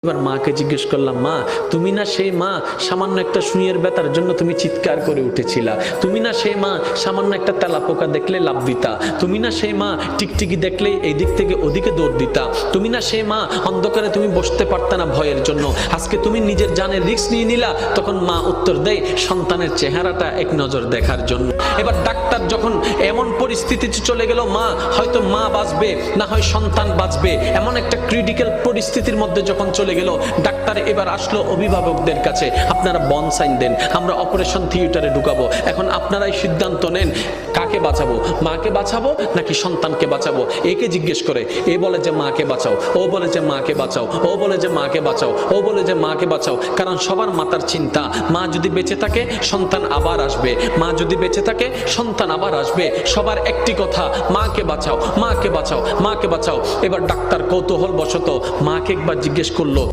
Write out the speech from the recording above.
এবার মাকে জিজ্ঞেস করলাম, মা তুমি না সেই মা সামান্য একটা সুইয়ের ব্যথার জন্য তুমি চিৎকার করে উঠেছিলা? তুমি না সেই মা সামান্য একটা তেলাপোকা দেখলে লাফ দিতা? তুমি না সেই মা টিকটিকি দেখলে এই দিক থেকে ওদিকে দৌড় দিতা? তুমি না সেই মা অন্ধকারে তুমি বসতে পারতা না ভয়ের জন্য? আজকে তুমি নিজের জানের রিস্ক নিয়ে নিলা। তখন মা উত্তর দেয়, সন্তানের চেহারাটা এক নজর দেখার জন্য। এবার ডাক্তার যখন এমন পরিস্থিতিতে চলে গেল, মা হয়তো মা বাঁচবে না হয় সন্তান বাঁচবে, এমন একটা ক্রিটিক্যাল পরিস্থিতির মধ্যে যখন চলে গেল, ডাক্তার এবার আসলো অভিভাবকদের কাছে, আপনারা বন সাইন দেন, আমরা অপারেশন থিয়েটারে ঢুকাবো। এখন আপনারাই সিদ্ধান্ত নেন, কাকে বাঁচাবো? মাকে বাঁচাবো নাকি সন্তানকে বাঁচাবো? একে জিজ্ঞেস করে, এ বলে যে মাকে বাঁচাও, ও বলে যে মাকে বাঁচাও, ও বলে যে মাকে বাঁচাও, ও বলে যে মাকে বাঁচাও। কারণ সবার মাথার চিন্তা, মা যদি বেঁচে থাকে সন্তান আবার আসবে, মা যদি বেঁচে থাকে সন্তান আবার আসবে। সবার একটি কথা, মাকে বাঁচাও, মাকে বাঁচাও, মাকে বাঁচাও। এবার ডাক্তার কৌতূহল বশত মাকে একবার জিজ্ঞেস করলো,